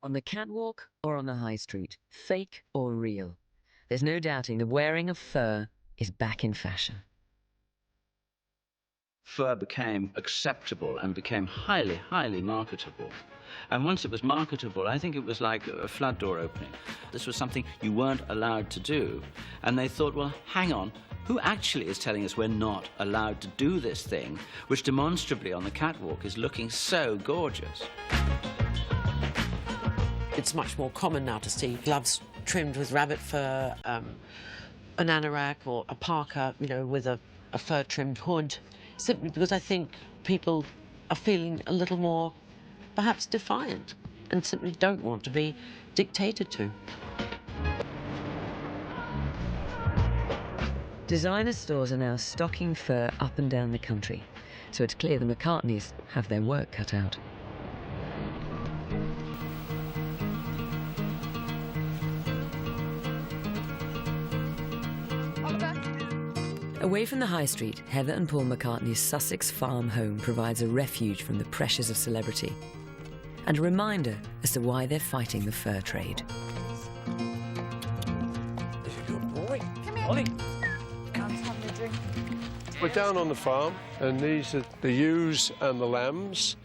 On the catwalk or on the high street, fake or real, there's no doubting the wearing of fur is back in fashion. Fur became acceptable and became highly, highly marketable. And once it was marketable, I think it was like a flood door opening. This was something you weren't allowed to do. And they thought, well, hang on, who actually is telling us we're not allowed to do this thing, which demonstrably on the catwalk is looking so gorgeous? It's much more common now to see gloves trimmed with rabbit fur, an anorak or a parka, you know, with a fur-trimmed hood, simply because I think people are feeling a little more, perhaps, defiant and simply don't want to be dictated to. Designer stores are now stocking fur up and down the country, so it's clear the McCartneys have their work cut out. Away from the high street, Heather and Paul McCartney's Sussex farm home provides a refuge from the pressures of celebrity and a reminder as to why they're fighting the fur trade. Good boy. Come here. Ollie. I'm just having a drink. We're down on the farm, and these are the ewes and the lambs.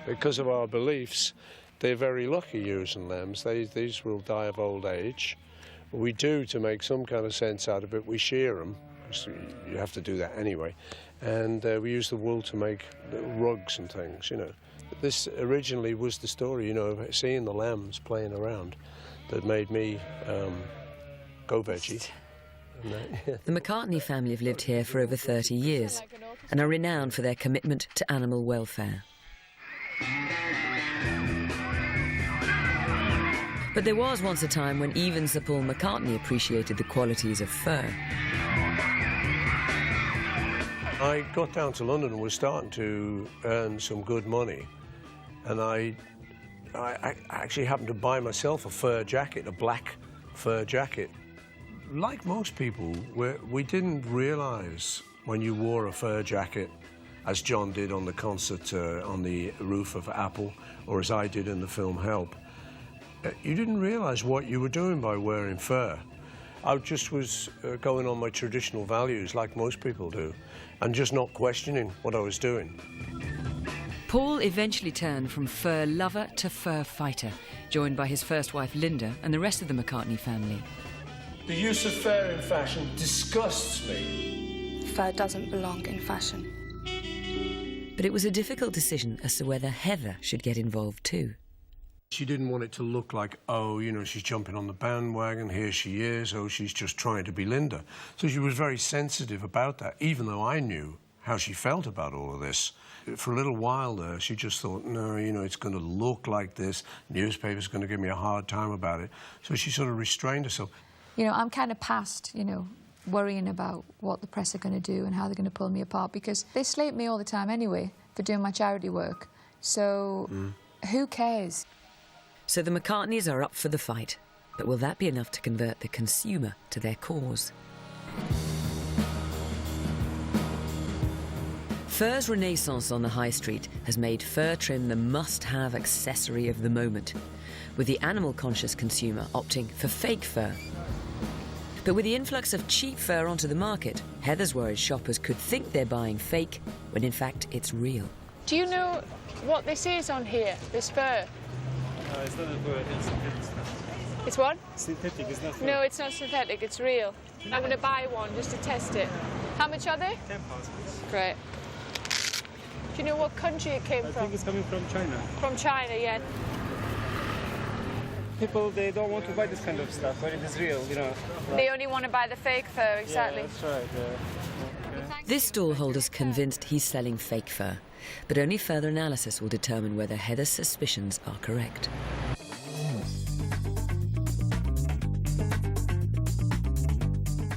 Because of our beliefs, they're very lucky, ewes and lambs. These will die of old age. We do, to make some kind of sense out of it, we shear them. So you have to do that anyway. And we use the wool to make little rugs and things, you know. This originally was the story, you know, of seeing the lambs playing around that made me go veggie. The McCartney family have lived here for over 30 years and are renowned for their commitment to animal welfare. But there was once a time when even Sir Paul McCartney appreciated the qualities of fur. I got down to London and was starting to earn some good money, and I actually happened to buy myself a fur jacket, a black fur jacket. Like most people, we didn't realise when you wore a fur jacket, as John did on the concert on the roof of Apple, or as I did in the film Help, you didn't realise what you were doing by wearing fur. I just was going on my traditional values, like most people do, and just not questioning what I was doing. Paul eventually turned from fur lover to fur fighter, joined by his first wife Linda and the rest of the McCartney family. The use of fur in fashion disgusts me. Fur doesn't belong in fashion. But it was a difficult decision as to whether Heather should get involved too. She didn't want it to look like, oh, you know, she's jumping on the bandwagon, here she is, oh, she's just trying to be Linda. So she was very sensitive about that, even though I knew how she felt about all of this. For a little while there, she just thought, no, you know, it's going to look like this, newspaper's going to give me a hard time about it. So she sort of restrained herself. You know, I'm kind of past, you know, worrying about what the press are going to do and how they're going to pull me apart, because they slate me all the time anyway for doing my charity work. So who cares? So the McCartneys are up for the fight, but will that be enough to convert the consumer to their cause? Fur's renaissance on the high street has made fur trim the must-have accessory of the moment, with the animal-conscious consumer opting for fake fur. But with the influx of cheap fur onto the market, Heather's worried shoppers could think they're buying fake when in fact it's real. Do you know what this is on here, this fur? It's not a fur, it's synthetic. It's what? Synthetic, it's not fur. No, it's not synthetic, it's real. I'm going to buy one just to test it. How much are they? £10. Great. Do you know what country it came I from? think it's coming from China. From China, yeah. People, they don't want to buy this kind of stuff when it is real, you know. They only want to buy the fake fur, exactly. Yeah, that's right. Yeah. This stallholder's convinced he's selling fake fur, but only further analysis will determine whether Heather's suspicions are correct.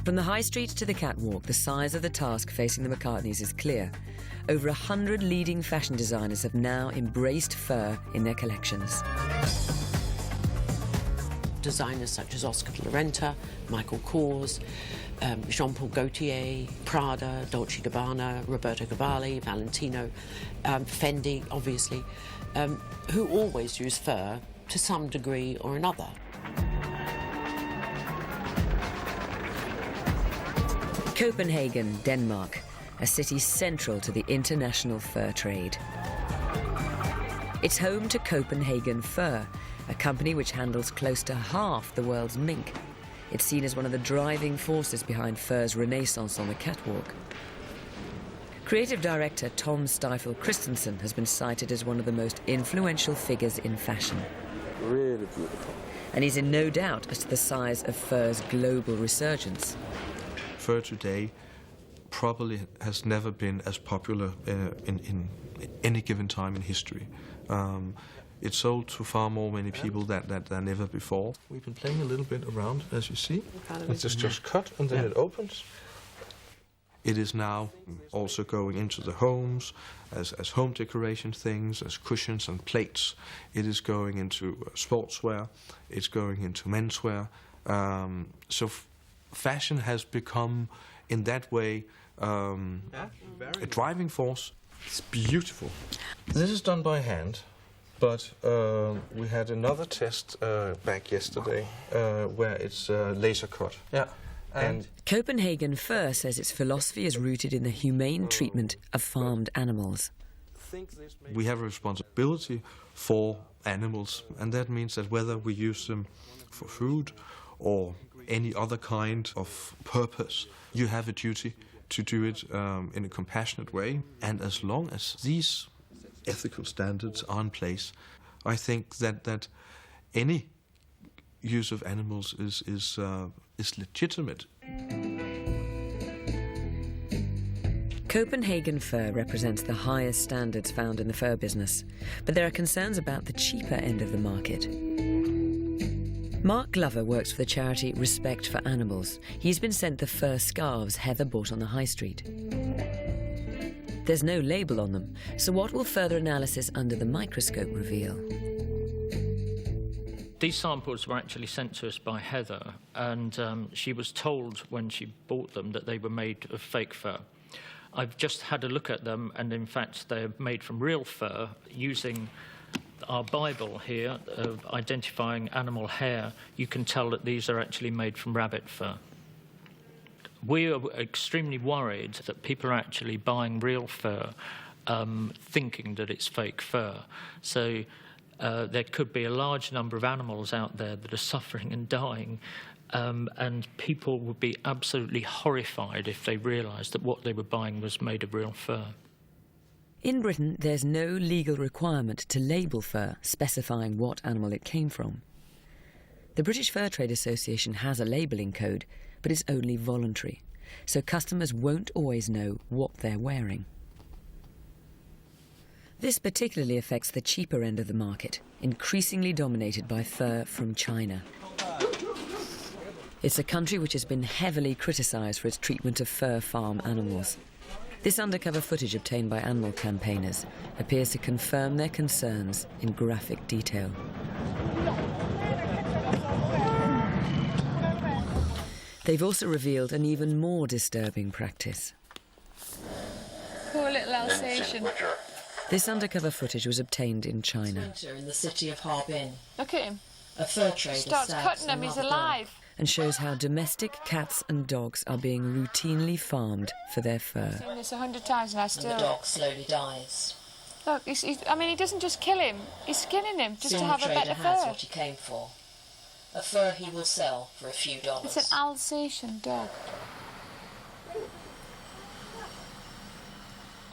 From the high street to the catwalk, the size of the task facing the McCartneys is clear. Over 100 leading fashion designers have now embraced fur in their collections. Designers such as Oscar de la Renta, Michael Kors, Jean-Paul Gaultier, Prada, Dolce & Gabbana, Roberto Cavalli, Valentino, Fendi, obviously, who always use fur to some degree or another. Copenhagen, Denmark, a city central to the international fur trade. It's home to Copenhagen Fur, a company which handles close to half the world's mink. It's seen as one of the driving forces behind fur's renaissance on the catwalk. Creative director Tom Stifel Christensen has been cited as one of the most influential figures in fashion. Really beautiful. And he's in no doubt as to the size of fur's global resurgence. Fur today probably has never been as popular in any given time in history. It's sold to far more many people than ever before. We've been playing a little bit around, as you see. It's just cut and then it opens. It is now also going into the homes as home decoration things, as cushions and plates. It is going into sportswear. It's going into menswear. So fashion has become, in that way, a driving force. It's beautiful. This is done by hand, but we had another test back yesterday where it's laser cut. Yeah. And Copenhagen Fur says its philosophy is rooted in the humane treatment of farmed animals. We have a responsibility for animals, and that means that whether we use them for food or any other kind of purpose, you have a duty to do it in a compassionate way. And as long as these ethical standards are in place, I think that any use of animals is legitimate. Copenhagen Fur represents the highest standards found in the fur business, but there are concerns about the cheaper end of the market. Mark Glover works for the charity Respect for Animals. He's been sent the fur scarves Heather bought on the high street. There's no label on them, so what will further analysis under the microscope reveal? These samples were actually sent to us by Heather, and she was told when she bought them that they were made of fake fur. I've just had a look at them, and in fact they're made from real fur using our Bible here of identifying animal hair. You can tell that these are actually made from rabbit fur. We are extremely worried that people are actually buying real fur thinking that it's fake fur. So there could be a large number of animals out there that are suffering and dying, and people would be absolutely horrified if they realised that what they were buying was made of real fur. In Britain, there's no legal requirement to label fur specifying what animal it came from. The British Fur Trade Association has a labelling code, but it's only voluntary, so customers won't always know what they're wearing. This particularly affects the cheaper end of the market, increasingly dominated by fur from China. It's a country which has been heavily criticised for its treatment of fur farm animals. This undercover footage obtained by animal campaigners appears to confirm their concerns in graphic detail. They've also revealed an even more disturbing practice. Poor little Alsatian. This undercover footage was obtained in China. In the city of Harbin, Look at him. a fur trader Starts cutting him, he's alive. And shows how domestic cats and dogs are being routinely farmed for their fur. I've seen this 100 times and I and still... the dog slowly dies. Look, I mean, he doesn't just kill him, he's skinning him just Soon to have the a trader better has fur. what he came for. A fur he will sell for a few dollars. It's an Alsatian dog.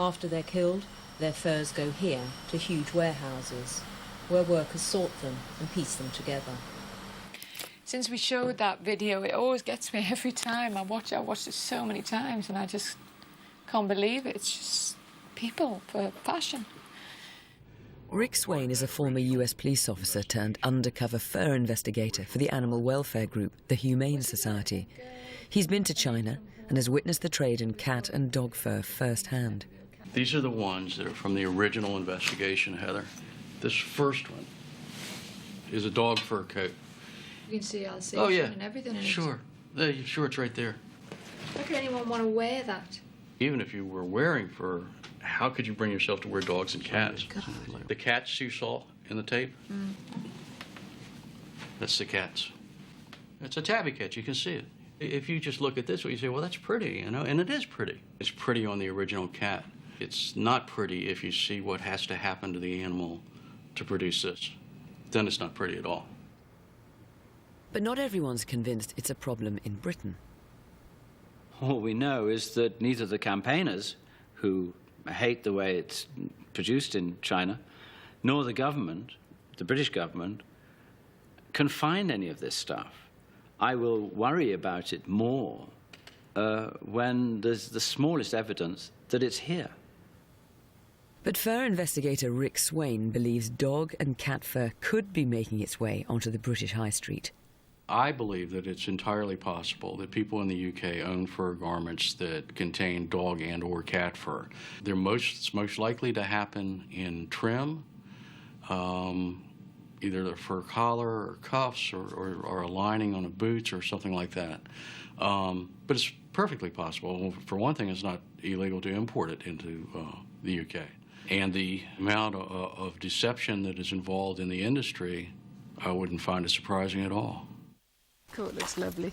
After they're killed, their furs go here to huge warehouses, where workers sort them and piece them together. Since we showed that video, it always gets me every time I watch it. I watched it so many times and I just can't believe it. It's just people for fashion. Rick Swain is a former US police officer turned undercover fur investigator for the animal welfare group, the Humane Society. He's been to China and has witnessed the trade in cat and dog fur firsthand. These are the ones that are from the original investigation, Heather. This first one is a dog fur coat. You can see Alsatian and everything in it. Sure, sure, it's right there. How could anyone want to wear that? Even if you were wearing fur, how could you bring yourself to wear dogs and cats? The cats you saw in the tape, That's the cat's. It's a tabby cat. You can see it. If you just look at this, you say, well, that's pretty, you know, and it is pretty. It's pretty on the original cat. It's not pretty if you see what has to happen to the animal to produce this. Then it's not pretty at all. But not everyone's convinced it's a problem in Britain. All we know is that neither the campaigners, who hate the way it's produced in China, nor the government, the British government, can find any of this stuff. I will worry about it more when there's the smallest evidence that it's here. But fur investigator Rick Swain believes dog and cat fur could be making its way onto the British high street. I believe that it's entirely possible that people in the UK own fur garments that contain dog and or cat fur. They're most likely to happen in trim, either the fur collar or cuffs or a lining on a boots or something like that. But it's perfectly possible. For one thing, it's not illegal to import it into the UK. And the amount of deception that is involved in the industry, I wouldn't find it surprising at all. Coat looks lovely.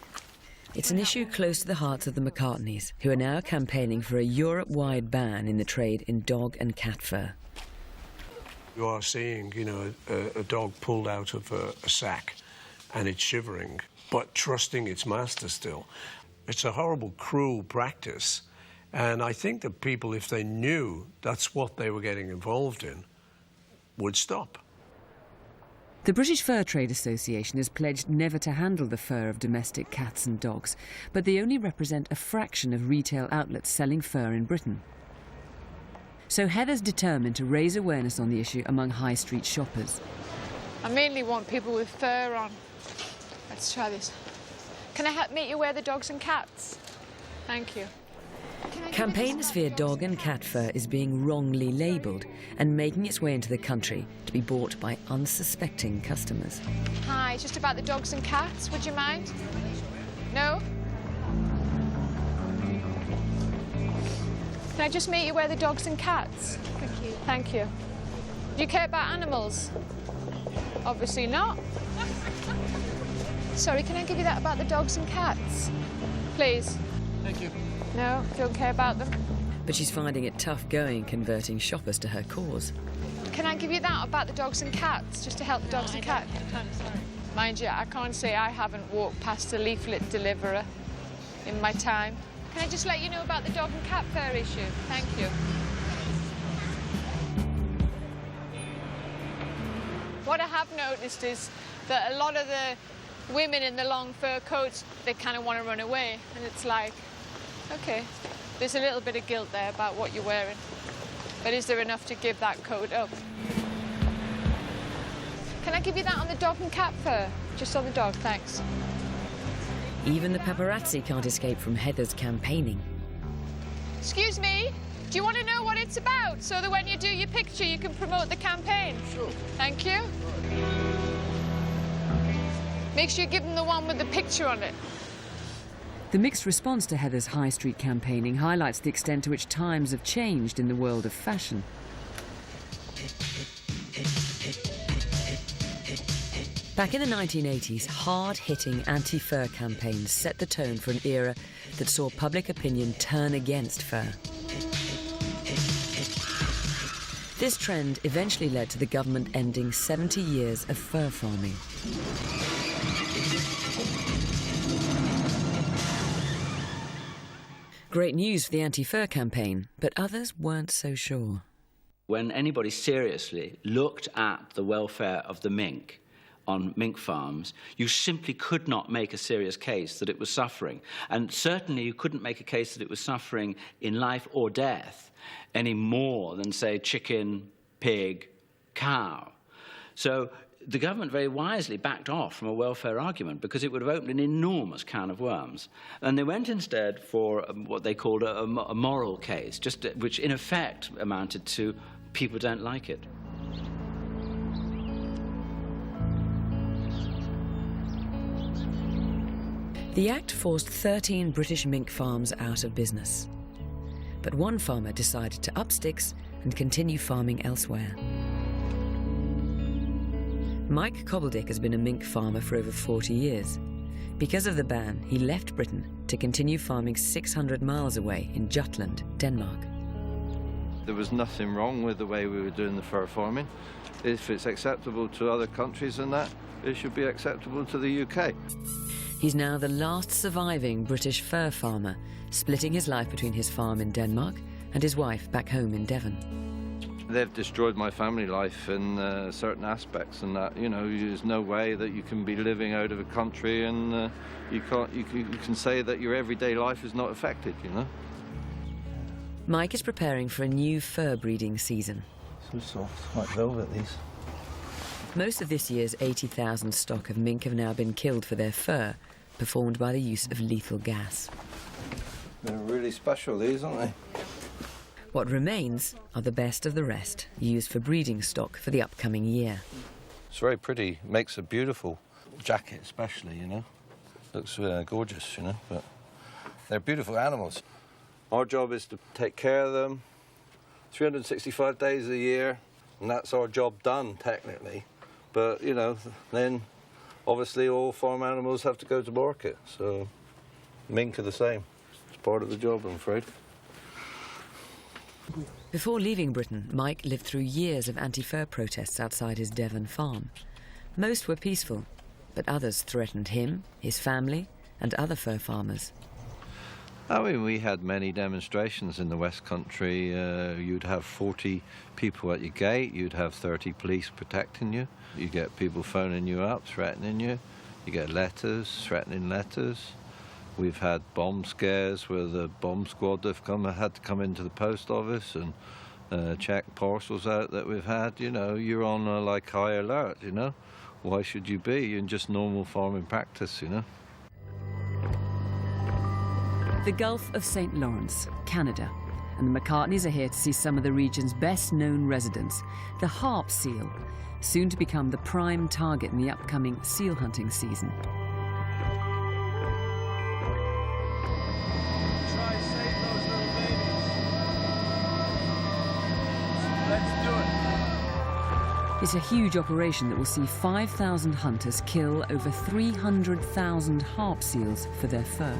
It's an issue close to the hearts of the McCartneys, who are now campaigning for a Europe-wide ban in the trade in dog and cat fur. You are seeing, you know, a dog pulled out of a sack and it's shivering, but trusting its master still. It's a horrible, cruel practice. And I think that people, if they knew that's what they were getting involved in, would stop. The British Fur Trade Association has pledged never to handle the fur of domestic cats and dogs, but they only represent a fraction of retail outlets selling fur in Britain. So Heather's determined to raise awareness on the issue among high street shoppers. I mainly want people with fur on. Let's try this. Can I help meet you where the dogs and cats? Thank you. Campaigners fear dog and cat fur is being wrongly labelled and making its way into the country to be bought by unsuspecting customers. Hi, it's just about the dogs and cats. Would you mind? No? Can I just meet you where the dogs and cats? Thank you. Thank you. Do you care about animals? Obviously not. Sorry, can I give you that about the dogs and cats? Please. Thank you. No, don't care about them. But she's finding it tough going converting shoppers to her cause. Can I give you that about the dogs and cats, just to help the dogs and cats? Mind you, I can't say I haven't walked past a leaflet deliverer in my time. Can I just let you know about the dog and cat fur issue? Thank you. What I have noticed is that a lot of the women in the long fur coats, they kind of want to run away. And it's like, OK, there's a little bit of guilt there about what you're wearing. But is there enough to give that coat up? Can I give you that on the dog and cat fur? Just on the dog, thanks. Even the paparazzi can't escape from Heather's campaigning. Excuse me, do you want to know what it's about so that when you do your picture you can promote the campaign? Sure. Thank you. Make sure you give them the one with the picture on it. The mixed response to Heather's high street campaigning highlights the extent to which times have changed in the world of fashion. Back in the 1980s, hard-hitting anti-fur campaigns set the tone for an era that saw public opinion turn against fur. This trend eventually led to the government ending 70 years of fur farming. Great news for the anti-fur campaign, but others weren't so sure. When anybody seriously looked at the welfare of the mink on mink farms, you simply could not make a serious case that it was suffering. And certainly you couldn't make a case that it was suffering in life or death any more than, say, chicken, pig, cow. So the government very wisely backed off from a welfare argument because it would have opened an enormous can of worms. And they went instead for what they called a moral case, which in effect amounted to people don't like it. The Act forced 13 British mink farms out of business. But one farmer decided to up sticks and continue farming elsewhere. Mike Cobbledick has been a mink farmer for over 40 years. Because of the ban, he left Britain to continue farming 600 miles away in Jutland, Denmark. There was nothing wrong with the way we were doing the fur farming. If it's acceptable to other countries and that, it should be acceptable to the UK. He's now the last surviving British fur farmer, splitting his life between his farm in Denmark and his wife back home in Devon. They've destroyed my family life in certain aspects, and that, you know, there's no way that you can be living out of a country and you can say that your everyday life is not affected, you know. Mike is preparing for a new fur breeding season. So soft, like velvet, these. Most of this year's 80,000 stock of mink have now been killed for their fur, performed by the use of lethal gas. They're really special, these, aren't they? What remains are the best of the rest, used for breeding stock for the upcoming year. It's very pretty, makes a beautiful jacket especially, you know. Looks gorgeous, you know, but they're beautiful animals. Our job is to take care of them 365 days a year, and that's our job done, technically. But, you know, then obviously all farm animals have to go to market, so mink are the same. It's part of the job, I'm afraid. Before leaving Britain, Mike lived through years of anti-fur protests outside his Devon farm. Most were peaceful, but others threatened him, his family, and other fur farmers. I mean, we had many demonstrations in the West Country. You'd have 40 people at your gate, you'd have 30 police protecting you. You get people phoning you up, threatening you. You get letters, threatening letters. We've had bomb scares where the bomb squad have had to come into the post office and check parcels out that we've had. You know, you're on like high alert, you know. Why should you be? You're in just normal farming practice, you know. The Gulf of St. Lawrence, Canada, and the McCartneys are here to see some of the region's best-known residents, the harp seal, soon to become the prime target in the upcoming seal hunting season. It's a huge operation that will see 5,000 hunters kill over 300,000 harp seals for their fur.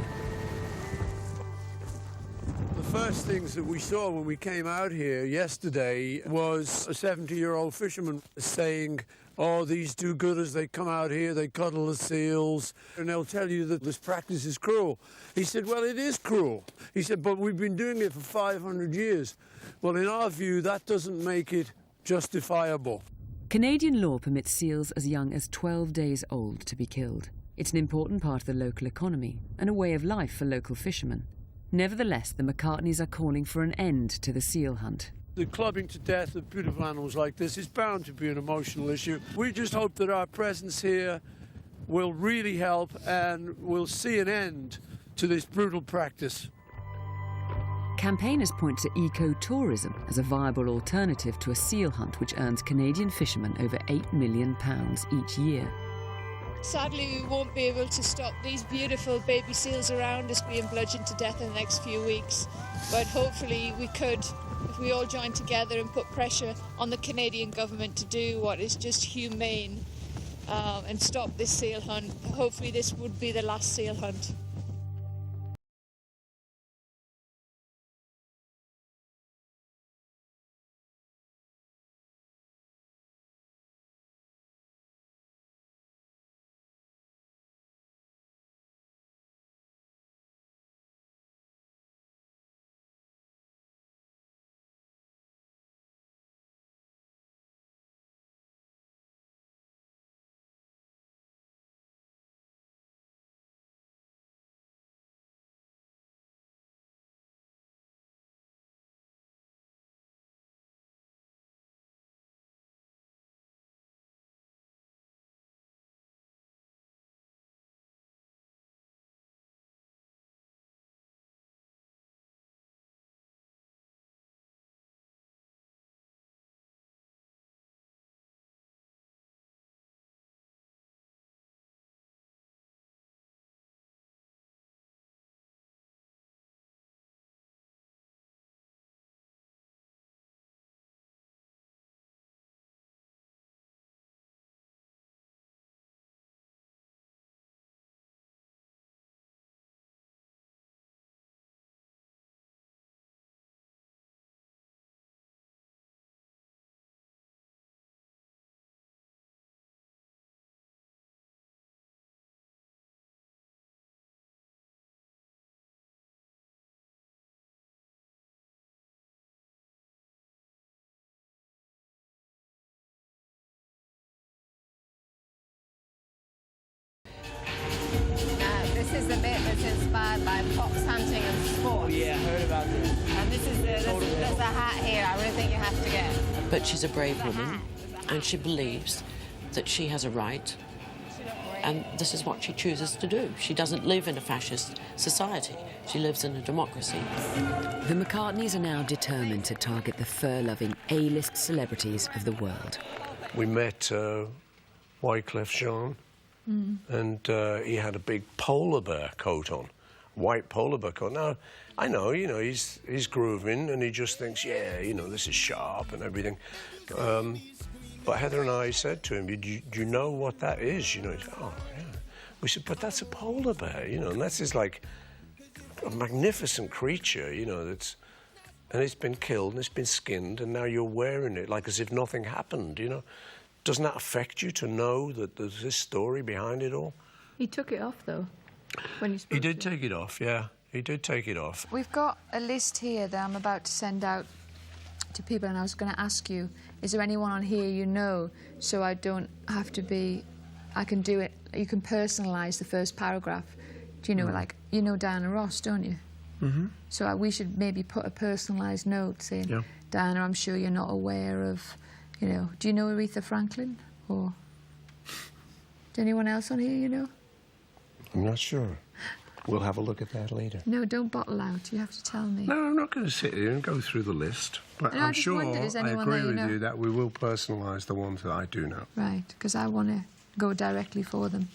The first things that we saw when we came out here yesterday was a 70-year-old fisherman saying, oh, these do-gooders, they come out here, they cuddle the seals, and they'll tell you that this practice is cruel. He said, well, it is cruel. He said, but we've been doing it for 500 years. Well, in our view, that doesn't make it justifiable. Canadian law permits seals as young as 12 days old to be killed. It's an important part of the local economy and a way of life for local fishermen. Nevertheless, the McCartneys are calling for an end to the seal hunt. The clubbing to death of beautiful animals like this is bound to be an emotional issue. We just hope that our presence here will really help and will see an end to this brutal practice. Campaigners point to eco-tourism as a viable alternative to a seal hunt which earns Canadian fishermen over £8 million each year. Sadly, we won't be able to stop these beautiful baby seals around us being bludgeoned to death in the next few weeks. But hopefully we could, if we all join together and put pressure on the Canadian government to do what is just humane and stop this seal hunt. Hopefully this would be the last seal hunt. fox hunting and sport. Oh yeah, I heard about this. And this is there's a hat here I really think you have to get. But she's a brave woman, and she believes that she has a right, and this is what she chooses to do. She doesn't live in a fascist society. She lives in a democracy. The McCartneys are now determined to target the fur-loving A-list celebrities of the world. We met Wycliffe Jean, and he had a big polar bear coat on, white polar bear coat. Now, I know, you know, he's grooving, and he just thinks, yeah, you know, this is sharp and everything. But Heather and I said to him, do you know what that is? You know, he said, oh, yeah. We said, but that's a polar bear, you know, and that's just like a magnificent creature, you know, and it's been killed and it's been skinned, and now you're wearing it like as if nothing happened, you know. Doesn't that affect you to know that there's this story behind it all? He took it off, though, when he spoke. He did take it off, yeah. He did take it off. We've got a list here that I'm about to send out to people, and I was going to ask you, is there anyone on here you know, so I don't have to be... I can do it... You can personalise the first paragraph. Do you know, like, you know Diana Ross, don't you? Mm-hmm. So we should maybe put a personalised note saying, yeah. Diana, I'm sure you're not aware of, you know... Do you know Aretha Franklin? Or... Do anyone else on here you know? I'm not sure. We'll have a look at that later. No, don't bottle out. You have to tell me. No, I'm not going to sit here and go through the list. But no, I'm sure I agree with you that we will personalise the ones that I do know. Right, because I want to go directly for them.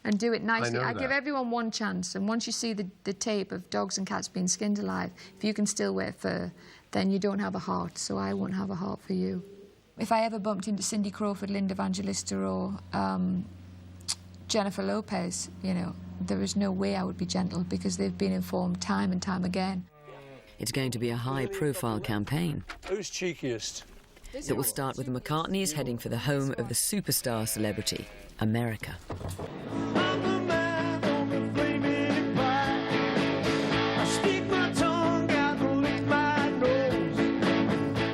And do it nicely. I give everyone one chance, and once you see the tape of dogs and cats being skinned alive, if you can still wear fur, then you don't have a heart, so I won't have a heart for you. If I ever bumped into Cindy Crawford, Linda Evangelista, or Jennifer Lopez, you know, there is no way I would be gentle, because they've been informed time and time again. It's going to be a high-profile campaign. Who's cheekiest? That will start with the McCartneys heading for the home of the superstar celebrity, America.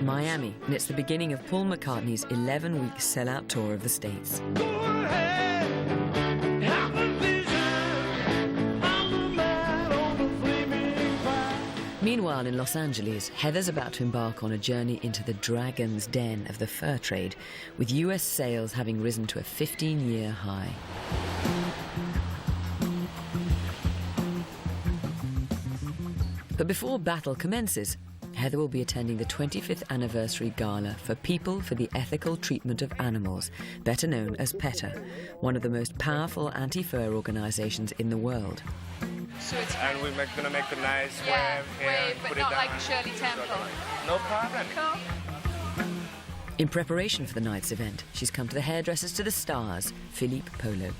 Miami, and it's the beginning of Paul McCartney's 11-week sellout tour of the States. Meanwhile, in Los Angeles, Heather's about to embark on a journey into the dragon's den of the fur trade, with US sales having risen to a 15-year high. But before battle commences, Heather will be attending the 25th anniversary gala for People for the Ethical Treatment of Animals, better known as PETA, one of the most powerful anti-fur organisations in the world. So and we're going to make a nice wave, but not like a Shirley Temple. No problem. Cool. In preparation for the night's event, she's come to the Hairdressers to the Stars, Philippe Polo.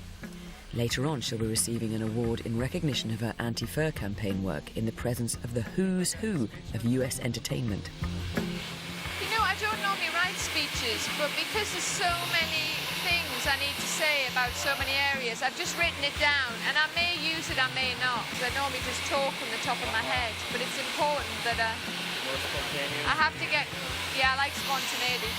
Later on, she'll be receiving an award in recognition of her anti-fur campaign work in the presence of the who's who of US entertainment. You know, I don't normally write speeches, but because there's so many things I need to say about so many areas, I've just written it down, and I may use it, I may not, because I normally just talk from the top of my head, but it's important that I have to get, I like spontaneity.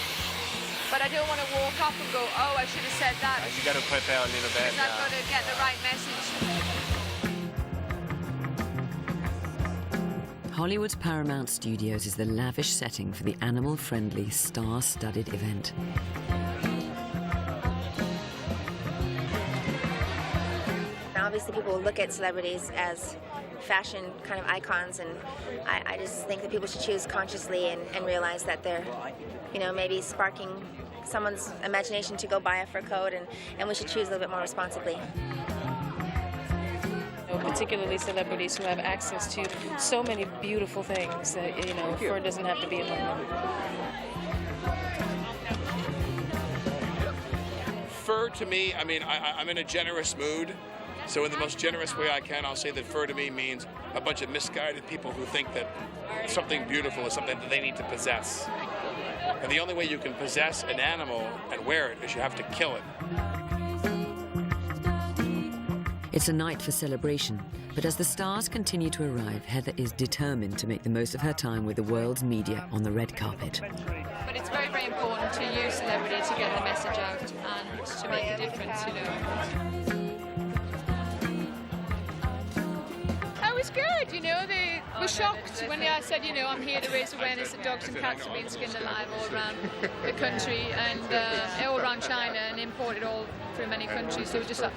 But I don't want to walk up and go, oh, I should have said that. You got to prepare a little bit. Because I've got to get the right message. Hollywood's Paramount Studios is the lavish setting for the animal-friendly, star-studded event. Obviously, people look at celebrities as fashion kind of icons, and I just think that people should choose consciously and realize that they're, you know, maybe sparking someone's imagination to go buy a fur coat, and we should choose a little bit more responsibly. Particularly celebrities who have access to so many beautiful things that, you know, fur doesn't have to be among them. Fur to me, I mean, I'm in a generous mood. So in the most generous way I can, I'll say that fur to me means a bunch of misguided people who think that something beautiful is something that they need to possess. And the only way you can possess an animal and wear it is you have to kill it. It's a night for celebration, but as the stars continue to arrive, Heather is determined to make the most of her time with the world's media on the red carpet. But it's very, very important to use celebrity to get the message out and to make a difference, you know. shocked when I said, you know, I'm here to raise awareness that dogs and cats are being skinned alive all around the country and all around China and imported all through many countries. They were just like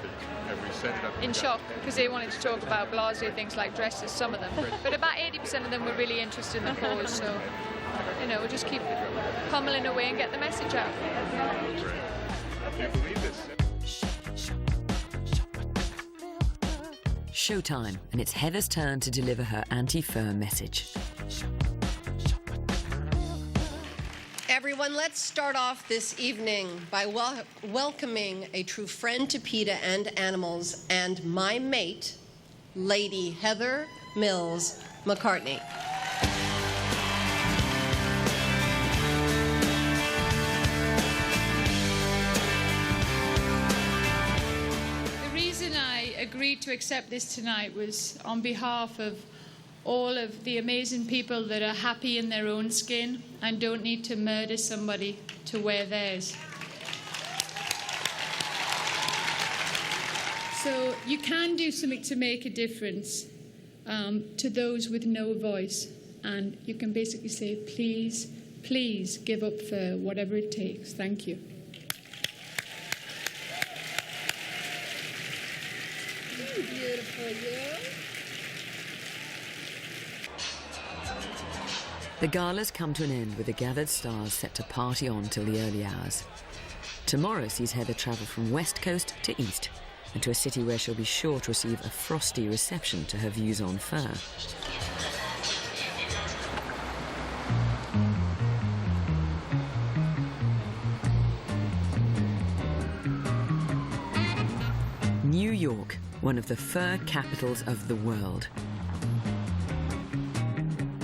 in shock because they wanted to talk about blasé things like dresses, some of them. But about 80% of them were really interested in the cause. So, you know, we'll just keep pummeling away and get the message out. Showtime, and it's Heather's turn to deliver her anti-fur message. Everyone, let's start off this evening by welcoming a true friend to PETA and animals and my mate, Lady Heather Mills McCartney. Agreed to accept this tonight was on behalf of all of the amazing people that are happy in their own skin and don't need to murder somebody to wear theirs. So you can do something to make a difference to those with no voice, and you can basically say, please, please give up fur, whatever it takes. Thank you. The galas come to an end with the gathered stars set to party on till the early hours. Tomorrow sees Heather travel from west coast to east and to a city where she'll be sure to receive a frosty reception to her views on fur. New York, one of the fur capitals of the world.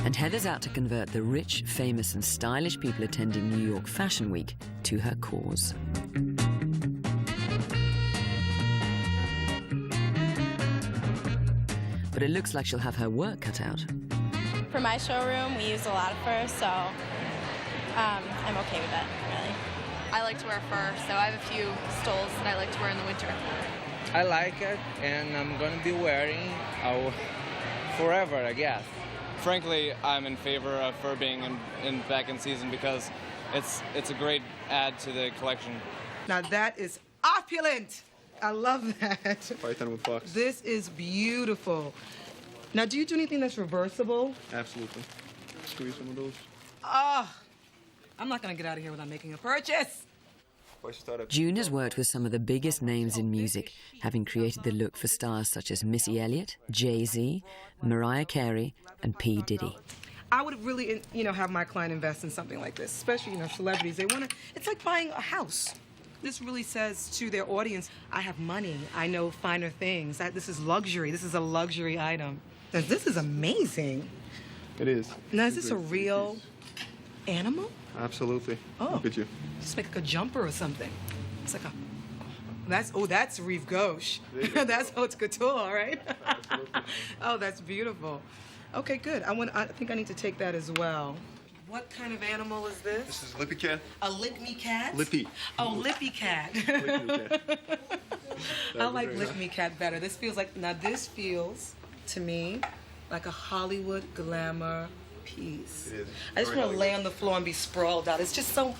And Heather's out to convert the rich, famous and stylish people attending New York Fashion Week to her cause. But it looks like she'll have her work cut out. For my showroom, we use a lot of fur, so I'm okay with that, really. I like to wear fur, so I have a few stoles that I like to wear in the winter. I like it, and I'm going to be wearing forever, I guess. Frankly, I'm in favor of fur being back in season because it's a great add to the collection. Now that is opulent. I love that. Python with fox. This is beautiful. Now, do you do anything that's reversible? Absolutely. Squeeze some of those. Oh, I'm not going to get out of here without making a purchase. June has worked with some of the biggest names in music, having created the look for stars such as Missy Elliott, Jay-Z, Mariah Carey, and P. Diddy. I would really, have my client invest in something like this, especially, celebrities. They want to, it's like buying a house. This really says to their audience, I have money, I know finer things. This is luxury, this is a luxury item. Now, this is amazing. It is. Now, is this a real animal? Absolutely. Oh. Look at you. Just make a jumper or something. It's like that's Rive Gauche. That's haute couture, right? Oh, that's beautiful. Okay, good. I think I need to take that as well. What kind of animal is this? This is Lippy cat. A Lick-Me cat? Lippy. Oh, Lippy cat. I like Lick-Me cat better. This feels to me like a Hollywood glamour piece. It is. I just want to lay on the floor and be sprawled out. It's just so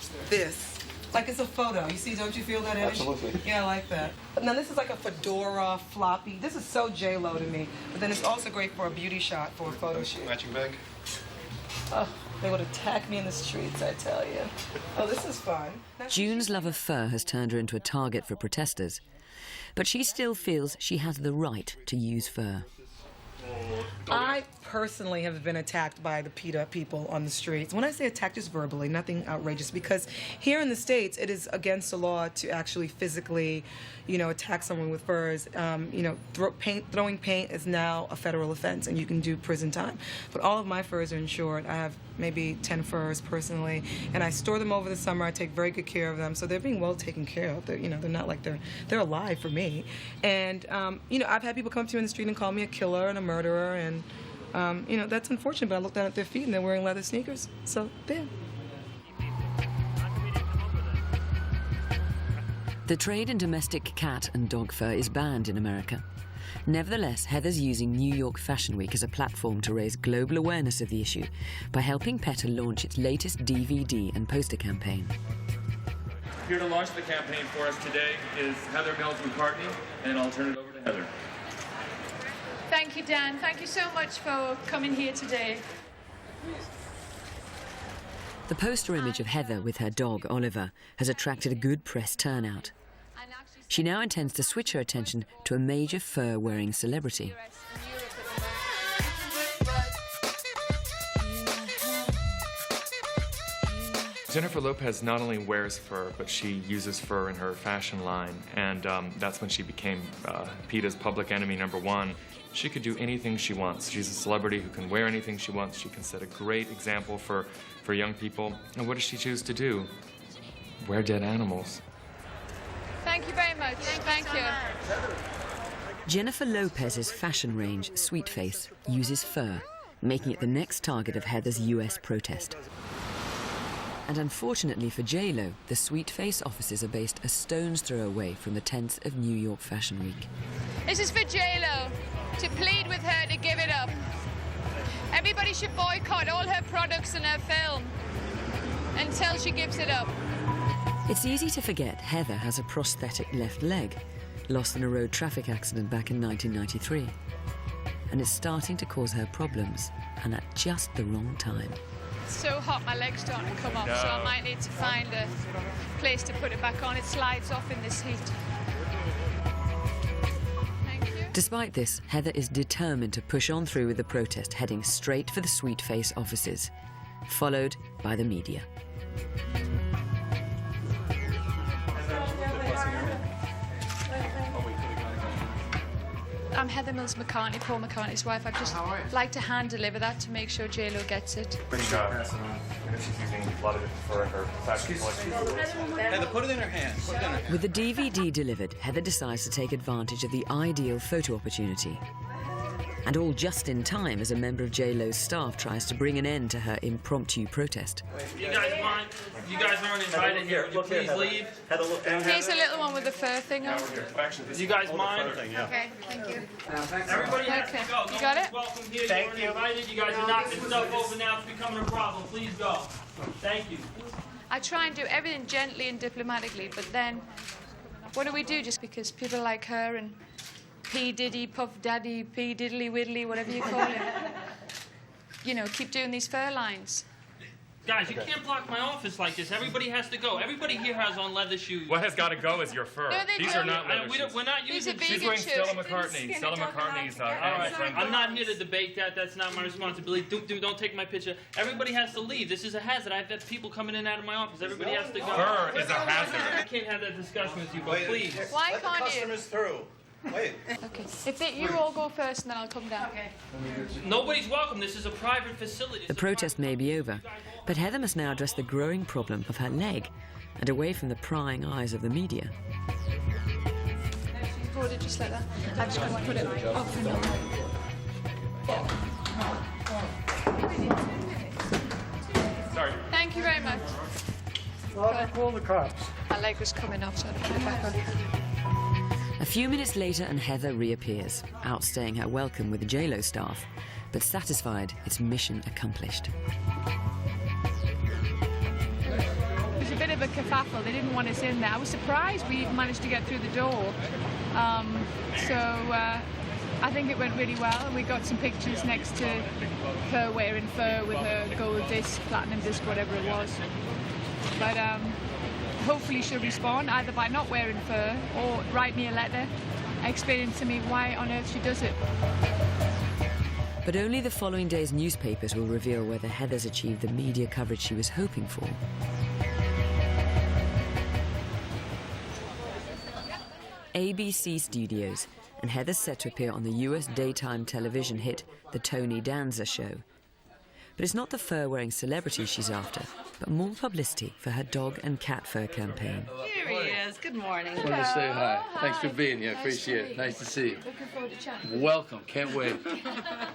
like it's a photo. You see, don't you feel that image? Absolutely. Yeah, I like that. Now this is like a fedora floppy. This is so J-Lo to me. But then it's also great for a beauty shot, for a photo shoot. Matching bag. Oh, they would attack me in the streets, I tell you. Oh, this is fun. June's love of fur has turned her into a target for protesters, but she still feels she has the right to use fur. I personally have been attacked by the PETA people on the streets. When I say attacked, just verbally, nothing outrageous, because here in the States, it is against the law to actually physically, attack someone with furs. Throwing paint is now a federal offense, and you can do prison time. But all of my furs are insured. I have maybe 10 furs personally, and I store them over the summer. I take very good care of them, so they're being well taken care of. They're not like they're alive for me. And I've had people come up to me in the street and call me a killer and a murderer, and that's unfortunate. But I look down at their feet and they're wearing leather sneakers, so there. The trade in domestic cat and dog fur is banned in America, Nevertheless, Heather's using New York Fashion Week as a platform to raise global awareness of the issue by helping PETA launch its latest DVD and poster campaign. Here to launch the campaign for us today is Heather Mills McCartney, and I'll turn it over to Heather. Thank you, Dan. Thank you so much for coming here today. The poster image of Heather with her dog, Oliver, has attracted a good press turnout. She now intends to switch her attention to a major fur-wearing celebrity. Jennifer Lopez not only wears fur, but she uses fur in her fashion line, and that's when she became PETA's public enemy #1. She could do anything she wants. She's a celebrity who can wear anything she wants. She can set a great example for young people. And what does she choose to do? Wear dead animals. Thank you very much. Thank you. Jennifer Lopez's fashion range, Sweet Face, uses fur, making it the next target of Heather's US protest. And unfortunately for J-Lo, the Sweet Face offices are based a stone's throw away from the tents of New York Fashion Week. This is for J-Lo, to plead with her to give it up. Everybody should boycott all her products and her film until she gives it up. It's easy to forget Heather has a prosthetic left leg, lost in a road traffic accident back in 1993. And it's starting to cause her problems, and at just the wrong time. It's so hot, my leg's starting to come off, so I might need to find a place to put it back on. It slides off in this heat. Despite this, Heather is determined to push on through with the protest, heading straight for the Sweet Face offices, followed by the media. I'm Heather Mills McCartney, Paul McCartney's wife. I'd just like to hand deliver that to make sure J-Lo gets it. She's using a lot of it for her fashion collection. Heather, put it in her hand. With the DVD delivered, Heather decides to take advantage of the ideal photo opportunity. And all just in time as a member of J-Lo's staff tries to bring an end to her impromptu protest. You guys aren't invited here. Would you please leave? Here's a little one with the fur thing on. You guys mind? Okay, thank you. Everybody has to go. You got it? Welcome here. You weren't invited. You guys are knocking stuff over now. It's becoming a problem. Please go. Thank you. I try and do everything gently and diplomatically, but then what do we do just because people like her and P. Diddy, Puff Daddy, P. Diddly Widdly, whatever you call him, you know, keep doing these fur lines? Guys, you can't block my office like this. Everybody has to go. Everybody here has on leather shoes. What has got to go is your fur. No, they These don't. are not leather shoes. We're not using She's wearing Stella McCartney. Stella McCartney's animal friendly. I'm not here to debate that. That's not my responsibility. Don't take my picture. Everybody has to leave. This is a hazard. I've got people coming in and out of my office. Everybody has to go. Fur is a hazard. I can't have that discussion with you, but please. Why can't you? Customers through. Wait. Okay. You all go first, and then I'll come down. Okay. Nobody's welcome. This is a private facility. The protest may be over, but Heather must now address the growing problem of her leg and away from the prying eyes of the media. Hold it just like that. I'm just going to put it off and on. Sorry. Thank you very much. Well, call the cops. My leg was coming off, so I had to put it back on. A few minutes later and Heather reappears, outstaying her welcome with the J-Lo staff, but satisfied it's mission accomplished. It was a bit of a kerfuffle. They didn't want us in there. I was surprised we managed to get through the door. I think it went really well, and we got some pictures next to her wearing fur with her gold disc, platinum disc, whatever it was. But hopefully she'll respond either by not wearing fur or write me a letter explaining to me why on earth she does it. But only the following day's newspapers will reveal whether Heather's achieved the media coverage she was hoping for. ABC Studios, and Heather's set to appear on the US daytime television hit The Tony Danza Show. But it's not the fur-wearing celebrity she's after, but more publicity for her dog and cat fur campaign. Here he is. Good morning. Just wanted to say hi. Thanks for being here. Appreciate it. Nice to see you. Looking forward to chatting. Welcome. Can't wait.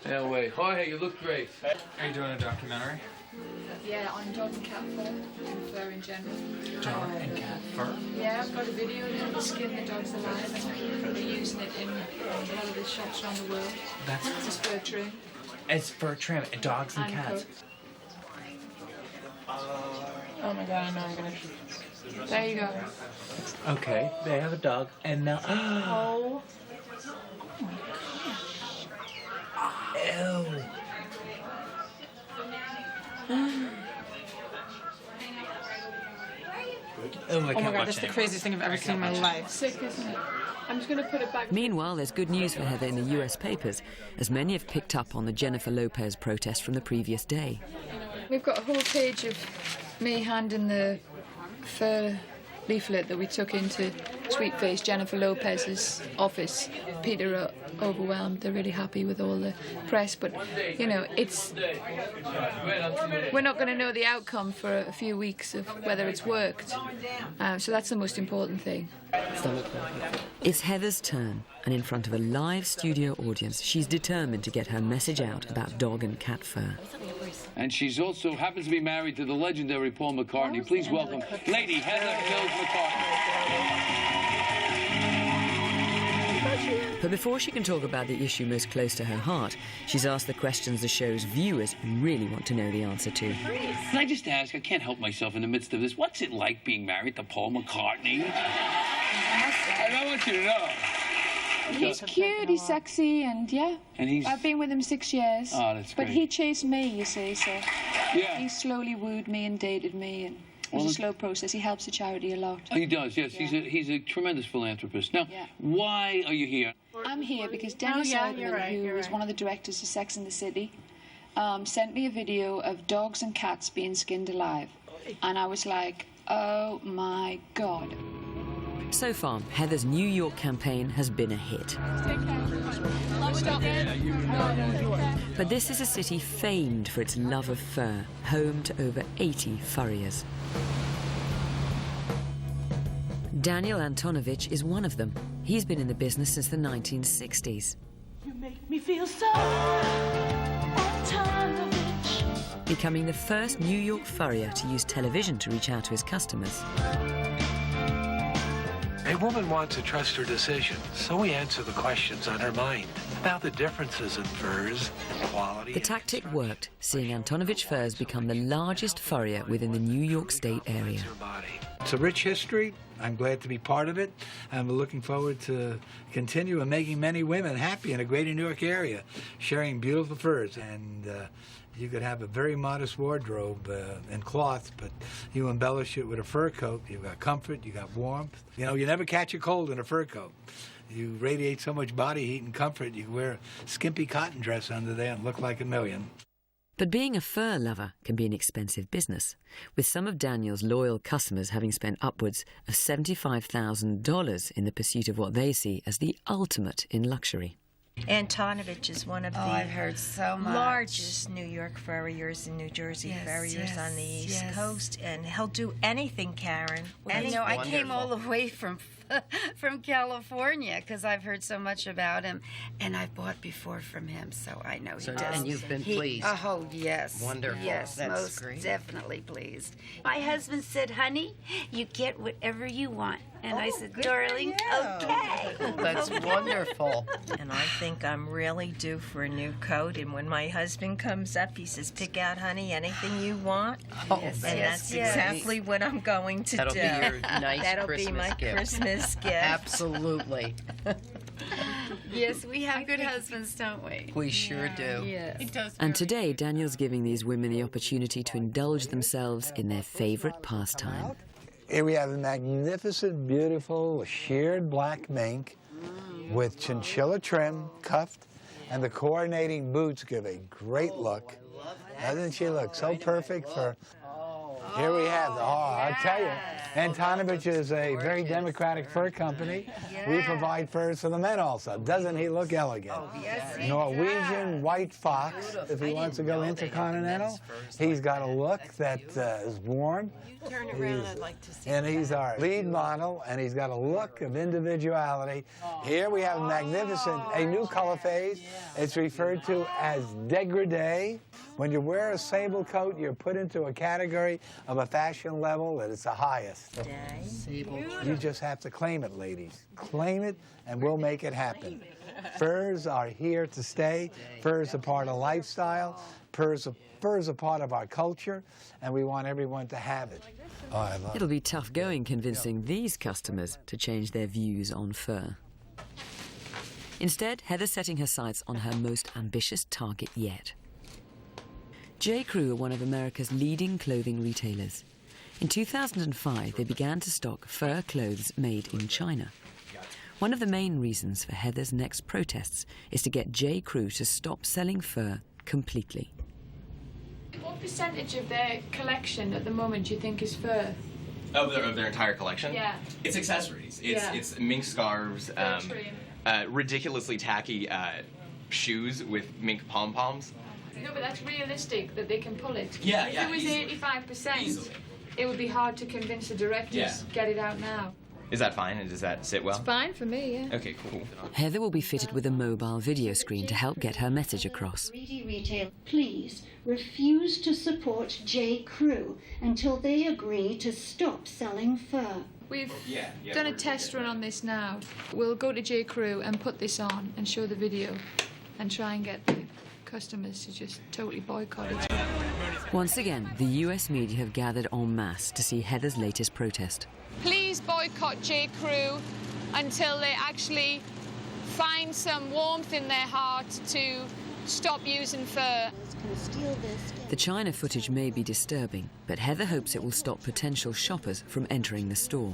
Can't wait. Jorge, you look great. Are you doing a documentary? Yeah, on dog and cat fur and fur in general. Dog and cat fur? Yeah, I've got a video of them skinning the dogs alive and they're using it in a lot of the shops around the world. That's It's just fur trim. It's fur trim, dogs and cats. Coats. Oh my god, I know I'm gonna. There you go. Okay, they have a dog, and now. Oh. Ew. Oh, my god, that's the craziest thing I've ever seen in my life. Sick, isn't it? I'm just gonna put it back. Meanwhile, there's good news for Heather in the US papers, as many have picked up on the Jennifer Lopez protest from the previous day. We've got a whole page of me handing the fur leaflet that we took into Sweetface Jennifer Lopez's office. Peter overwhelmed. They're really happy with all the press, but you know, we're not going to know the outcome for a few weeks of whether it's worked. So that's the most important thing. It's Heather's turn, and in front of a live studio audience, she's determined to get her message out about dog and cat fur. And she's also happens to be married to the legendary Paul McCartney. Please welcome Lady Heather Mills McCartney. But before she can talk about the issue most close to her heart, she's asked the questions the show's viewers really want to know the answer to. Can I just ask, I can't help myself in the midst of this, what's it like being married to Paul McCartney? I want you to know. He's cute, he's sexy, and yeah. And I've been with him 6 years. Oh, that's great. But he chased me, you see, so yeah. He slowly wooed me and dated me, and it was a slow process. He helps the charity a lot. Oh, he does, yes. Yeah. He's a tremendous philanthropist. Now, why are you here? I'm here because Dennis Erdman, who was one of the directors of Sex and the City, sent me a video of dogs and cats being skinned alive. And I was like, oh my God. So far, Heather's New York campaign has been a hit. But this is a city famed for its love of fur, home to over 80 furriers. Daniel Antonovich is one of them. He's been in the business since the 1960s. You make me feel so Antonovich. Becoming the first New York furrier to use television to reach out to his customers. A woman wants to trust her decision, so we answer the questions on her mind. About the differences in furs, quality... The tactic worked, seeing Antonovich furs become the largest furrier within the New York State area. It's a rich history. I'm glad to be part of it. I'm looking forward to continue and making many women happy in a greater New York area, sharing beautiful furs. And you could have a very modest wardrobe in cloth, but you embellish it with a fur coat. You've got comfort, you got warmth. You know, you never catch a cold in a fur coat. You radiate so much body heat and comfort, you can wear a skimpy cotton dress under there and look like a million. But being a fur lover can be an expensive business, with some of Daniel's loyal customers having spent upwards of $75,000 in the pursuit of what they see as the ultimate in luxury. Antonovich is one of the I've heard so much. largest New York furriers and New Jersey furriers on the East Coast, and he'll do anything, Karen. Well, you know, I came all the way from California because I've heard so much about him, and I've bought before from him, so I know he does. And you've been pleased? Oh, yes. Wonderful. Yes, That's most great. Definitely pleased. My husband said, honey, you get whatever you want. And I said, darling, okay. That's wonderful. And I think I'm really due for a new coat. And when my husband comes up, he says, pick out, honey, anything you want. And that's exactly what I'm going to That'll do. be your nice That'll Christmas be my gift. Christmas gift. Absolutely. Yes, we have good husbands, don't we? We sure do. Yes. And today, Daniel's giving these women the opportunity to indulge themselves in their favorite pastime. Here we have a magnificent, beautiful, sheared black mink with chinchilla trim, cuffed, and the coordinating boots give a great look. Doesn't she look so perfect for... Here we have, I'll tell you, Antonovich is a very democratic fur company. We provide furs for the men also. Doesn't he look elegant? Norwegian white fox, if he wants to go intercontinental. He's got a look that is warm. Turn around, I'd like to see. And he's our lead model, and he's got a look of individuality. Here we have a new color phase. It's referred to as dégradé. When you wear a sable coat, you're put into a category of a fashion level that is the highest. You just have to claim it, ladies. Claim it, and we'll make it happen. Furs are here to stay. Furs are part of lifestyle. Furs are part of our culture, and we want everyone to have it. Oh, I love it. It'll be tough going convincing these customers to change their views on fur. Instead, Heather's setting her sights on her most ambitious target yet. J. Crew are one of America's leading clothing retailers. In 2005, they began to stock fur clothes made in China. One of the main reasons for Heather's next protests is to get J. Crew to stop selling fur completely. What percentage of their collection at the moment do you think is fur? Of their entire collection? Yeah. It's accessories. It's mink scarves, ridiculously tacky shoes with mink pom-poms. No, but that's realistic that they can pull it. Yeah, if it was 85%, it would be hard to convince the directors get it out now. Is that fine? And does that sit well? It's fine for me, yeah. Okay, cool. Heather will be fitted with a mobile video screen to help get her message across. Retail, please refuse to support J. Crew until they agree to stop selling fur. We've done a test run on this now. We'll go to J. Crew and put this on and show the video and try and get the customers to just totally boycott it. Once again, the US media have gathered en masse to see Heather's latest protest. Please boycott J. Crew until they actually find some warmth in their heart to stop using fur. The China footage may be disturbing, but Heather hopes it will stop potential shoppers from entering the store.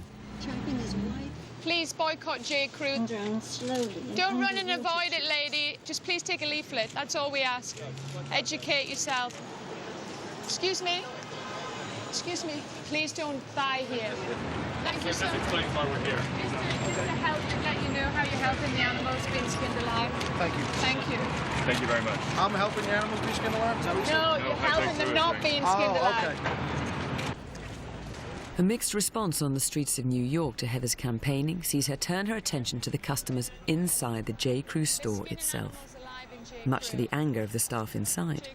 Please boycott J. Crew. Don't run and avoid it, lady. Just please take a leaflet. That's all we ask. Educate yourself. Excuse me. Excuse me. Please don't buy here. Thank you so much. Explain why we're here. Just to help let you know how you're helping the animals being skinned alive. Thank you. Thank you. Thank you very much. I'm helping the animals be skinned alive? Is that what you said? No, you're helping them not being skinned alive. Okay. A mixed response on the streets of New York to Heather's campaigning sees her turn her attention to the customers inside the J. Crew store itself, much to the anger of the staff inside.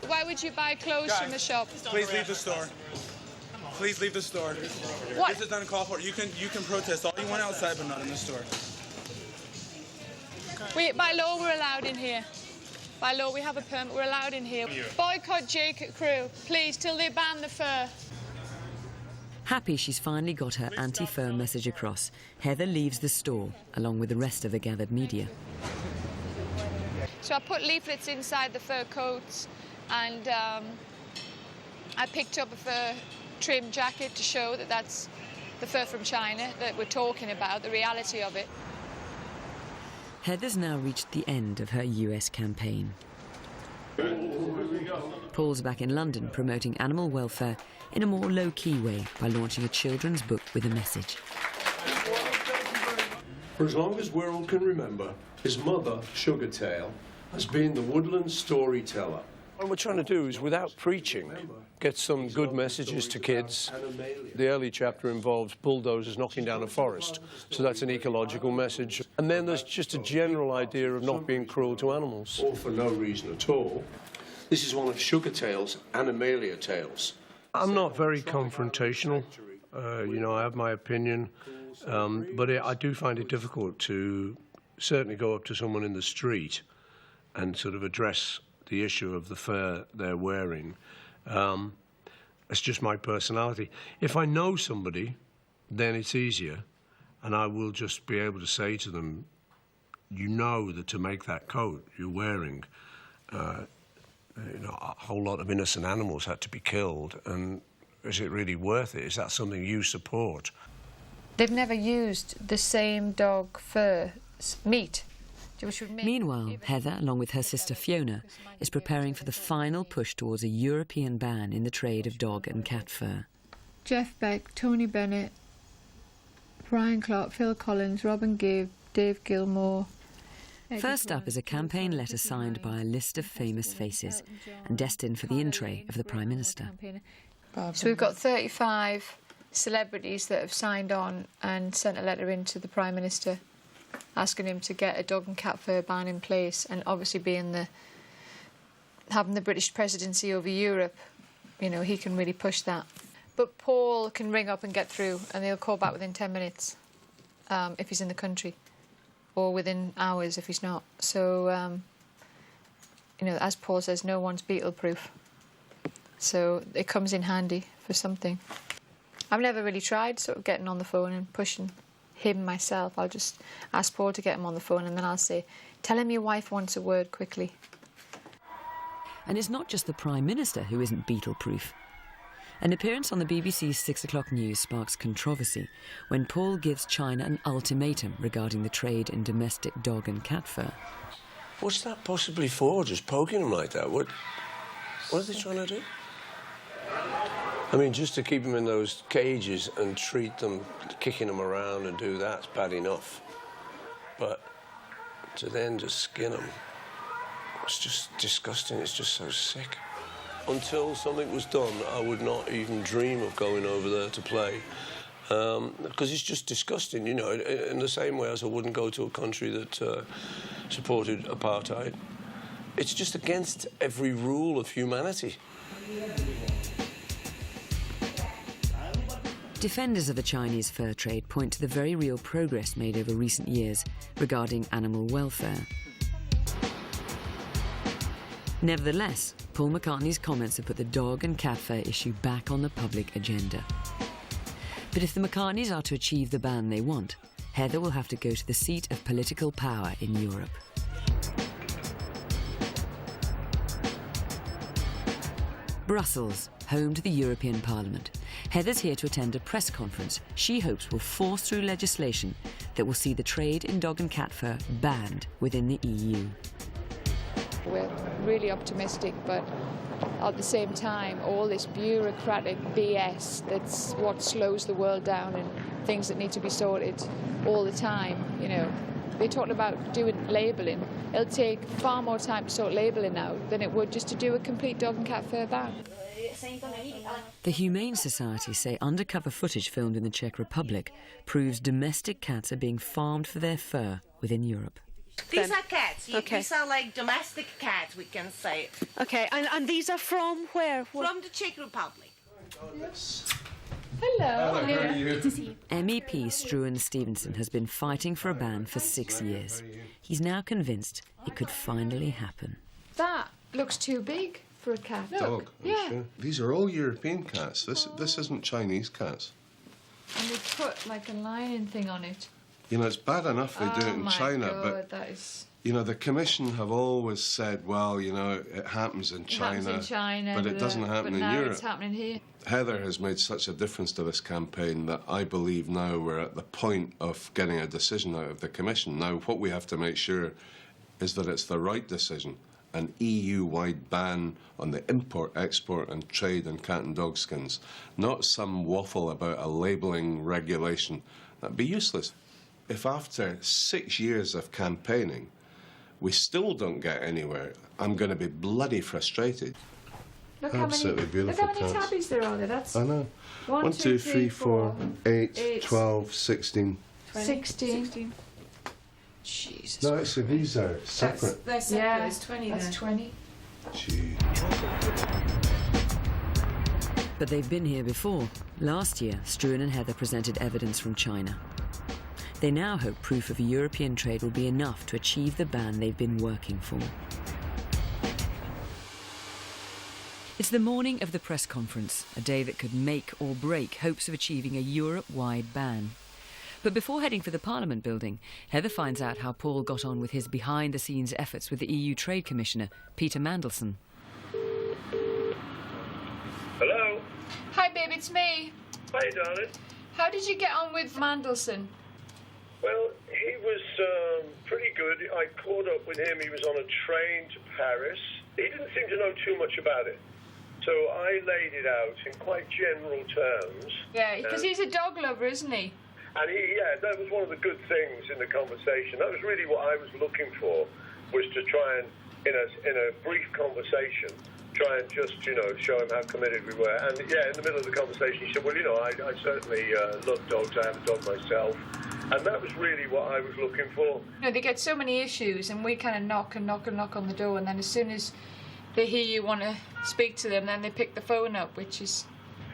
Why would you buy clothes from the shop? Please leave the store. Please leave the store. What? This is uncalled for. You can protest all you want outside, but not in the store. By law, we're allowed in here. By law, we have a permit. We're allowed in here. Boycott J. Crew, please, till they ban the fur. Happy she's finally got her anti-fur message across, Heather leaves the store along with the rest of the gathered media. So I put leaflets inside the fur coats, and I picked up a fur trim jacket to show that that's the fur from China that we're talking about, the reality of it. Heather's now reached the end of her US campaign. Paul's back in London promoting animal welfare in a more low-key way by launching a children's book with a message. For as long as Worrell can remember, his mother, Sugartail, has been the woodland storyteller. What we're trying to do is, without preaching, get some good messages to kids. The early chapter involves bulldozers knocking down a forest, so that's an ecological message. And then there's just a general idea of not being cruel to animals. All for no reason at all. This is one of Sugartail's Animalia tales. I'm not very confrontational. You know, I have my opinion, but I do find it difficult to certainly go up to someone in the street and sort of address the issue of the fur they're wearing. It's just my personality. If I know somebody, then it's easier, and I will just be able to say to them, you know that to make that coat you're wearing, you know, a whole lot of innocent animals had to be killed, and is it really worth it? Is that something you support? They've never used the same dog fur meat. Meanwhile, Heather, along with her sister Fiona, is preparing for the final push towards a European ban in the trade of dog and cat fur. Jeff Beck, Tony Bennett, Brian Clark, Phil Collins, Robin Gibb, Dave Gilmore. First up is a campaign letter signed by a list of famous faces and destined for the in tray of the Prime Minister. So we've got 35 celebrities that have signed on and sent a letter in to the Prime Minister asking him to get a dog and cat fur ban in place, and obviously being the having the British presidency over Europe, you know, he can really push that. But Paul can ring up and get through, and they'll call back within 10 minutes if he's in the country, or within hours if he's not. So, you know, as Paul says, no one's beetle-proof. So it comes in handy for something. I've never really tried sort of getting on the phone and pushing him myself. I'll just ask Paul to get him on the phone, and then I'll say, tell him your wife wants a word quickly. And it's not just the Prime Minister who isn't beetle-proof. An appearance on the BBC's 6 o'clock news sparks controversy when Paul gives China an ultimatum regarding the trade in domestic dog and cat fur. What's that possibly for, just poking them like that? What are they trying to do? I mean, just to keep them in those cages and treat them, kicking them around and do that's bad enough. But to then just skin them, it's just disgusting, it's just so sick. Until something was done, I would not even dream of going over there to play. Because it's just disgusting, you know, in the same way as I wouldn't go to a country that supported apartheid. It's just against every rule of humanity. Defenders of the Chinese fur trade point to the very real progress made over recent years regarding animal welfare. Nevertheless, Paul McCartney's comments have put the dog and cat fur issue back on the public agenda. But if the McCartneys are to achieve the ban they want, Heather will have to go to the seat of political power in Europe. Brussels, home to the European Parliament. Heather's here to attend a press conference she hopes will force through legislation that will see the trade in dog and cat fur banned within the EU. We're really optimistic, but at the same time, all this bureaucratic BS, that's what slows the world down, and things that need to be sorted all the time, you know. They talked about doing labelling. It'll take far more time to sort labelling now than it would just to do a complete dog and cat fur ban. The Humane Society say undercover footage filmed in the Czech Republic proves domestic cats are being farmed for their fur within Europe. These are cats. Okay. These are like domestic cats, we can say. Okay, and these are from where? From the Czech Republic. Hello. Good to see you. MEP Struan Stevenson has been fighting for a ban for 6 years. He's now convinced it could finally happen. That looks too big for a cat. Look. Dog, I'm Yeah. sure. These are all European cats. This isn't Chinese cats. And they put like a lion thing on it. You know, it's bad enough they do it in China, God, but that is... you know, the Commission have always said, well, you know, it happens in It happens in China, but it doesn't happen in now Europe. It's happening here. Heather has made such a difference to this campaign that I believe now we're at the point of getting a decision out of the Commission. Now, what we have to make sure is that it's the right decision. An EU-wide ban on the import, export and trade in cat and dog skins. Not some waffle about a labelling regulation. That'd be useless. If after 6 years of campaigning we still don't get anywhere, I'm going to be bloody frustrated. Look Absolutely beautiful Look how many cats. tabbies there are there. That's I know. 1, 2, 3, 4, 8, 12, 16. 16. Jesus. No, actually, these are separate. They're separate. Yeah, it's 20 That's 20. Gee. But they've been here before. Last year, Struan and Heather presented evidence from China. They now hope proof of European trade will be enough to achieve the ban they've been working for. It's the morning of the press conference, a day that could make or break hopes of achieving a Europe-wide ban. But before heading for the Parliament building, Heather finds out how Paul got on with his behind-the-scenes efforts with the EU Trade Commissioner, Peter Mandelson. Hello? Hi, babe, it's me. Hi, darling. How did you get on with Mandelson? Well, he was pretty good. I caught up with him. He was on a train to Paris. He didn't seem to know too much about it. So I laid it out in quite general terms. Yeah, because he's a dog lover, isn't he? And that was one of the good things in the conversation. That was really what I was looking for, was to try and, in a brief conversation, try and just, show him how committed we were. And, in the middle of the conversation, he said, well, I certainly love dogs. I have a dog myself. And that was really what I was looking for. They get so many issues, and we kind of knock and knock and knock on the door, and then as soon as they hear you want to speak to them, then they pick the phone up, which is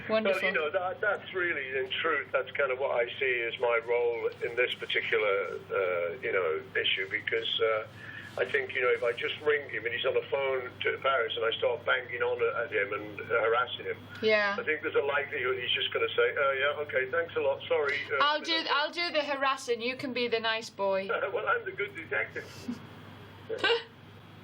wonderful. Well, you know, that's really, in truth, that's kind of what I see as my role in this particular, you know, issue, because I think, you know, if I just ring him and he's on the phone to Paris and I start banging on at him and harassing him, yeah, I think there's a likelihood he's just going to say, yeah, okay, thanks a lot, sorry. I'll do the harassing. You can be the nice boy. Well, I'm the good detective.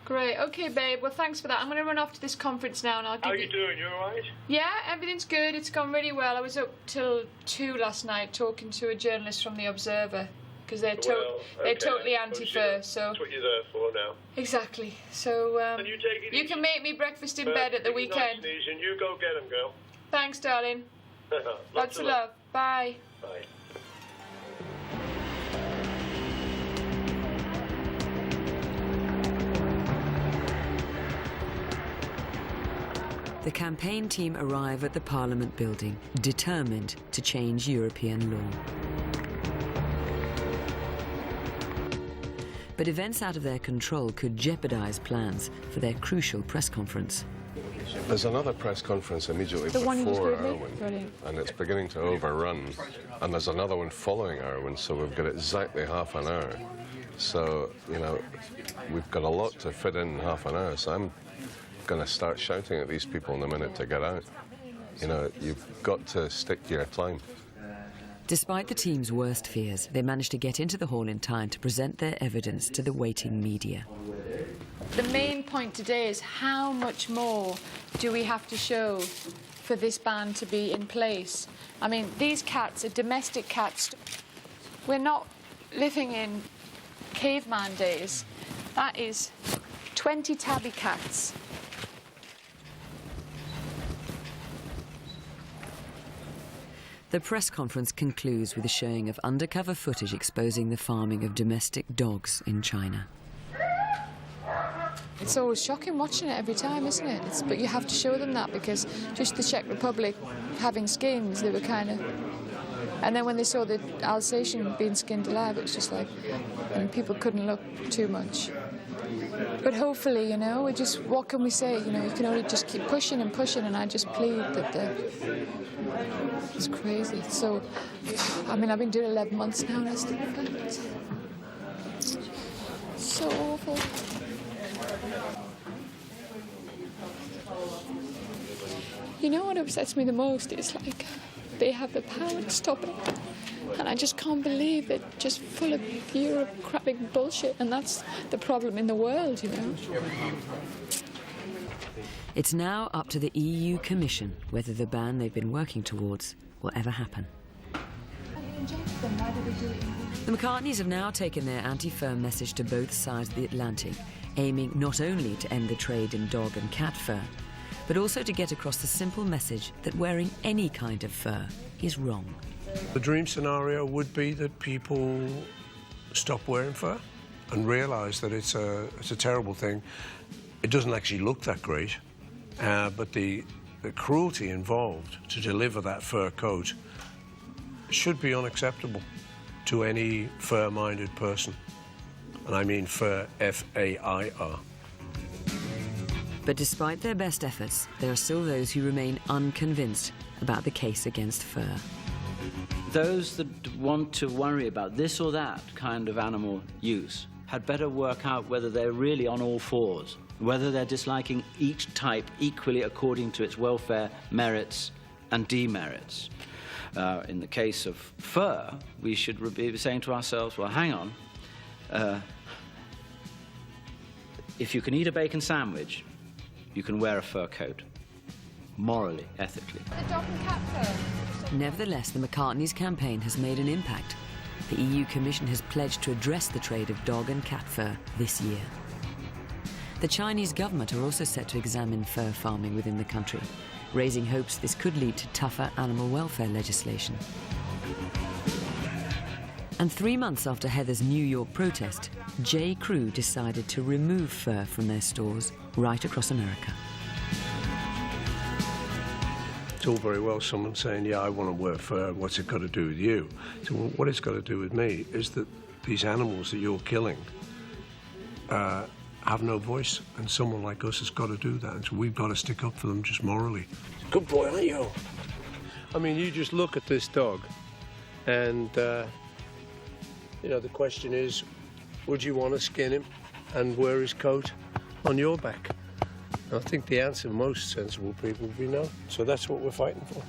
Great. Okay, babe. Well, thanks for that. I'm going to run off to this conference now, and I'll give How you doing? You all right? Yeah, everything's good. It's gone really well. I was up till 2 last night talking to a journalist from The Observer, because they're totally anti-fur. So that's what you're there for now. Exactly. So you can make me breakfast in bed at the weekend. Nice and you go get him, girl. Thanks, darling. Lots of love. Bye. Bye. The campaign team arrive at the Parliament building, determined to change European law. But events out of their control could jeopardize plans for their crucial press conference. There's another press conference immediately before Irwin, and it's beginning to overrun. And there's another one following Irwin, so we've got exactly half an hour. So, you know, we've got a lot to fit in half an hour, so I'm going to start shouting at these people in a minute to get out. You know, you've got to stick to your time. Despite the team's worst fears, they managed to get into the hall in time to present their evidence to the waiting media. The main point today is how much more do we have to show for this ban to be in place? I mean, these cats are domestic cats. We're not living in caveman days. That is 20 tabby cats. The press conference concludes with a showing of undercover footage exposing the farming of domestic dogs in China. It's always shocking watching it every time, isn't it? But you have to show them that, because just the Czech Republic having skins, they were kind of... And then when they saw the Alsatian being skinned alive, it was just like... And people couldn't look too much. But hopefully, you know, what can we say? You know, you can only just keep pushing and pushing, and I just plead that it's crazy. So, I mean, I've been doing 11 months now, and I still can't. It's so awful. You know what upsets me the most is, like, they have the power to stop it. And I just can't believe it, just full of bureaucratic bullshit, and that's the problem in the world, you know. It's now up to the EU Commission whether the ban they've been working towards will ever happen. The McCartneys have now taken their anti-fur message to both sides of the Atlantic, aiming not only to end the trade in dog and cat fur, but also to get across the simple message that wearing any kind of fur is wrong. The dream scenario would be that people stop wearing fur and realise that it's a terrible thing. It doesn't actually look that great, but the cruelty involved to deliver that fur coat should be unacceptable to any fur-minded person. And I mean fur, F-A-I-R. But despite their best efforts, there are still those who remain unconvinced about the case against fur. Those that want to worry about this or that kind of animal use had better work out whether they're really on all fours, whether they're disliking each type equally according to its welfare merits and demerits. In the case of fur, we should be saying to ourselves, well, hang on, if you can eat a bacon sandwich, you can wear a fur coat, morally, ethically. The dog and cat fur. Nevertheless, the McCartneys campaign has made an impact. The EU Commission has pledged to address the trade of dog and cat fur this year. The Chinese government are also set to examine fur farming within the country, raising hopes this could lead to tougher animal welfare legislation. And 3 months after Heather's New York protest, J. Crew decided to remove fur from their stores right across America. It's all very well someone saying, yeah, I want to wear fur, what's it got to do with you? So what it's got to do with me is that these animals that you're killing have no voice, and someone like us has got to do that, and so we've got to stick up for them just morally. Good boy, aren't you? I mean, you just look at this dog, and, you know, the question is, would you want to skin him and wear his coat on your back? And I think the answer most sensible people would be no. So that's what we're fighting for.